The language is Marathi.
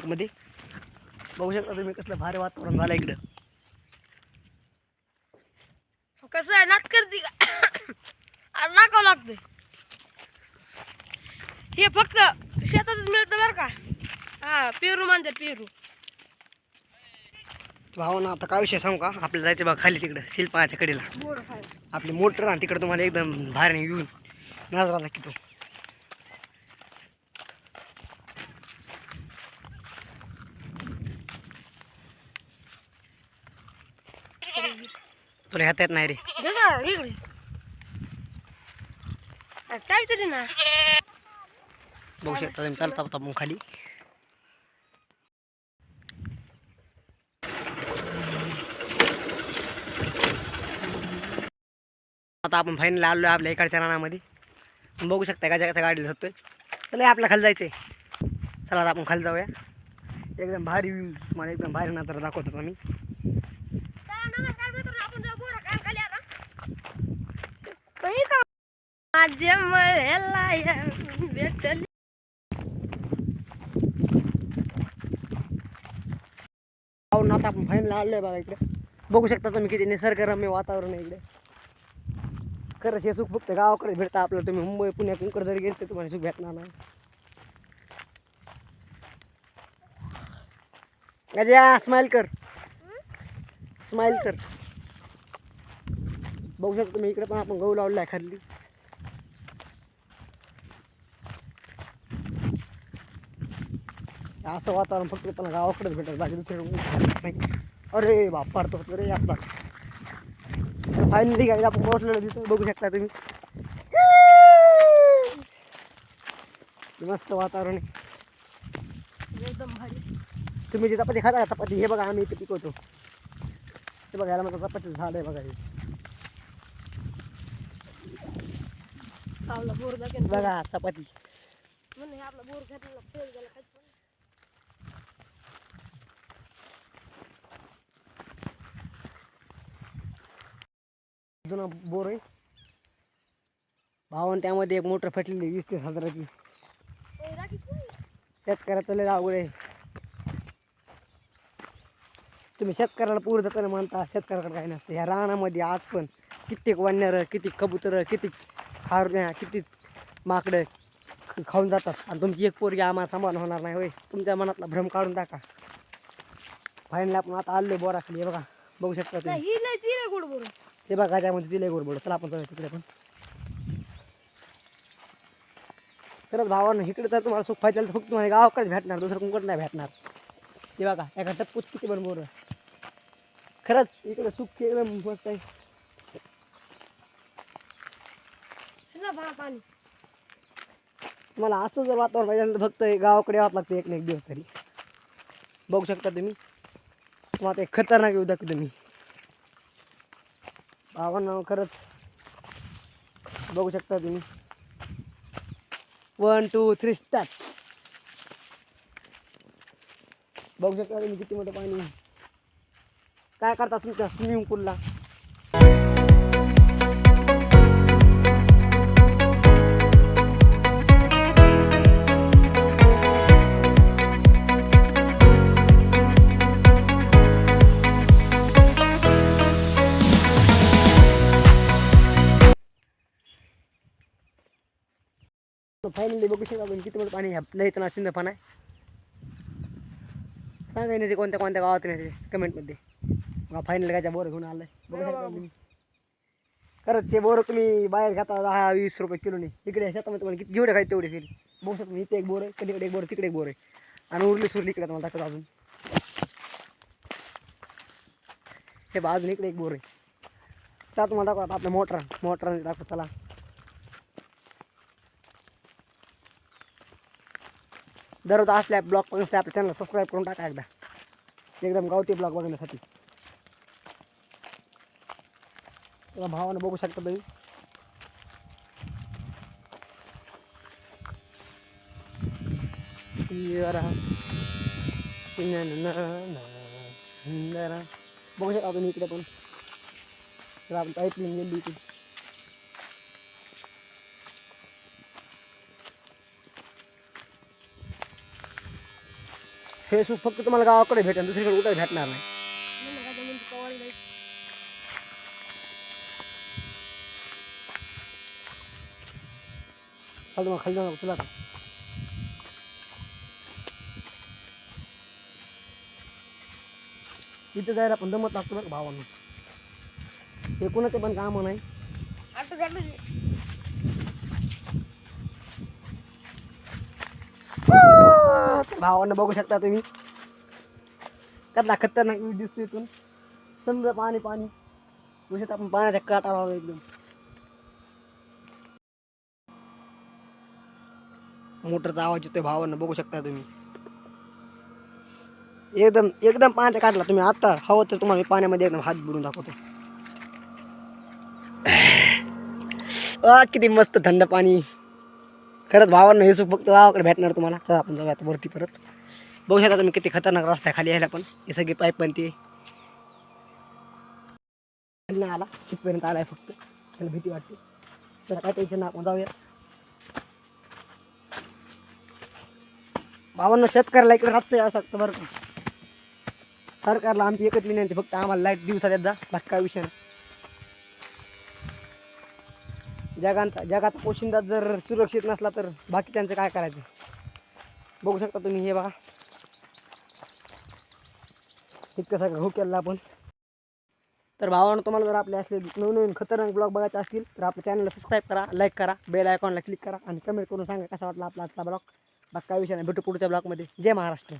आतमध्ये बघू शकता तुम्ही कसलं भारी वातावरण झालं इकडं. कसं आहे नाक करते का नाकावं लागतंय. हे फक्त शेतातच मिळतं बरं का. हा पेरू म्हणतात पेरू. भावना आता काय विषय सांगू का, आपल्याला जायचं बघा खाली तिकडं शिल्पाच्या कडेला. बोर खाय आपली मोटर आणि तिकडं तुम्हाला एकदम भारी येऊन नजरा दाखवतो. तुला ह्यात येत नाही रे. इकडे काय तरी ना. बघू शकता तुम्ही चालता होता मग खाली. आता आपण फायनल आलो आहे आपल्या इकडच्या रानामध्ये. बघू शकता का कसा गाडीला होतोय. चला आपल्या खाली जायचंय. चला आता आपण खाली जाऊया. एकदम भारी व्ह्यू मला एकदम भारी नंतर दाखवतो आम्ही. माझ्या मळ्याला भेटली. आता आपण फायनल आलोय बघा इकडे. बघू शकता तुम्ही किती निसर्गरम्य वातावरण आहे इकडे. खरंच हे सुख फक्त गावाकडे भेटतं आपल्याला. तुम्ही मुंबई पुण्याकडे जरी गेले तर तुम्हाला सुख भेटणार नाही. गजा स्माइल कर, स्माइल कर. बघू शकता तुम्ही इकडे पण आपण गहू लावलेला आहे खाली. असं वातावरण फक्त त्यांना गावाकडेच भेटत बाकी दुसरीकडे नाही. अरे बाप पाडतो रे आपला. फायनली गाडी आपण पोहोचलेलो दिसतो. बघू शकता तुम्ही मस्त वातावरण आहे एकदम भारी. तुम्ही जे चपाती खाता का चपाती, हे बघा आम्ही इथे पिकवतो. हे बघा याला माझं चपाती झालं आहे बघा. हे आपला बोर दाखल बघा चपाती. म्हणून आपला बोर घेतला फेल गेला काय. जुना बोर आहे भावान. त्यामध्ये एक मोटर फटलेली 20-30 हजाराची. शेतकऱ्याचं लय अवघड आहे. तुम्ही शेतकऱ्याला पूर जाताना म्हणता, शेतकऱ्याकडे काही नसतं. ह्या रानामध्ये आज पण कित्येक वन्यारं, किती कबुतरं, किती हारण्या, किती माकडं खाऊन जातात. आणि तुमची एक पोरगी आम्हाला सांभाळून होणार नाही होय. तुमच्या मनातला भ्रम काढून टाका. फायनली आपण आता आलो बोराखाली. हे बघा बघू शकता तुम्ही. हे बघा गाजामध्ये दिले गोडबोड. चला आपण जाऊया तिकडे पण. खरंच भावानं इकडे तर तुम्हाला सुख पाहिजे तर फक्त तुम्हाला गावाकडेच भेटणार, दुसरं कोणकडे नाही भेटणार. हे बघा एका टप्पूत किती पण बोर. खरंच इकडे सुख एकदम मस्त आहे. तुम्हाला असं जर वातावरण पाहिजे तर फक्त गावाकडे यावं लागतं एक ना एक दिवस तरी. बघू शकता तुम्ही. तुम्हाला एक खतरनाक येऊ दाखवतो तुम्ही भावांना. खरंच बघू शकता तुम्ही. 1 2 3 स्टार्ट. बघू शकता तुम्ही किती मोठं पाणी. काय करता तुमच्या स्विमिंग पूलला. फायनली बघू शकता आपण किती मोठं पाणी. आपल्या इथं शिंद पाणी आहे. सांगा नाही ते कोणत्या कोणत्या गावात नाही कमेंटमध्ये. बघा फायनल गायच्या बोर घेऊन आलाय. बघू शकता तुम्ही. खरंच ते बोर तुम्ही बाहेर घेता 10-20 रुपये किलोने. इकडे शेतामध्ये तुम्हाला किती जेवढे खायचे तेवढे फिरी. बघू शकता इथे एक बोर आहे, कधीकडे एक बोर, तिकडे एक बोर आहे. आणि उरली सुरली इकडे तुम्हाला दाखवतो अजून. हे बा अजून इकडे एक बोर आहे. चला तुम्हाला दाखवतो आपल्या मोटराने दाखवतो. चला दररोज असल्या ब्लॉग बघण्यासाठी आपल्या चॅनल सबस्क्राईब करून टाका एकदा. एकदम गावठी ब्लॉग बघण्यासाठी. तेव्हा भावानं बघू शकता तुम्ही. बघू शकता तुम्ही इकडे पण. तर आपण पाईपलाईन गेली इथे. हे सुख फक्त तुम्हाला गावाकडे भेटेल, दुसरीकडे कुठे भेटणार नाही. खाली मग खाली जाऊ तुला इथं जायला पण दमत लागतो बरं भावानं. हे कुणाचं पण काम नाही. आता झालं भावानं बघू शकता तुम्ही कसला खतरनाक व्ह्यू दिसतो इथून. समजा पाणी पाणी बघू शकता आपण पाण्याच्या काठावर आलो एकदम. मोटरचा आवाज येतोय भावानं बघू शकता तुम्ही. एकदम एकदम पाण्याच्या काढला तुम्ही. आता हवं तर तुम्हाला मी पाण्यामध्ये एकदम हात बुडून दाखवतो. किती मस्त थंड पाणी. खरंच भावांना हे सुख फक्त गावाकडे भेटणार तुम्हाला. तर आपण जाऊया आता वरती परत. बघू शकता तुम्ही किती खतरनाक रस्ता आहे खाली यायला पण. हे सगळे पाईप पण ते खाली नाही आला तिथपर्यंत आलाय फक्त. त्याला भीती वाटते. तर काय टेन्शन नाही, आपण जाऊया. भावांना शेतकऱ्याला इकडे राहतं असं असतं बरं का. सरकारला आमची एकच विनंती, फक्त आम्हाला लाईट दिवसात एकदा, बाकी काय विषय नाही. जगात पोशिंदा जर सुरक्षित नसला तर बाकी त्यांचं काय करायचं. बघू शकता तुम्ही. हे बघा इतकं सगळं हो केलं आपण. तर भावानं तुम्हाला जर आपले असले नवीन खतरनाक ब्लॉग बघायचे असतील तर आपल्या चॅनलला सबस्क्राईब करा, लाईक करा, बेल आयकॉनला क्लिक करा आणि कमेंट करून सांगा कसा वाटला आपला आजचा ब्लॉग. बाकी काय विषय नाही. भेटू पुढच्या ब्लॉगमध्ये. जय महाराष्ट्र.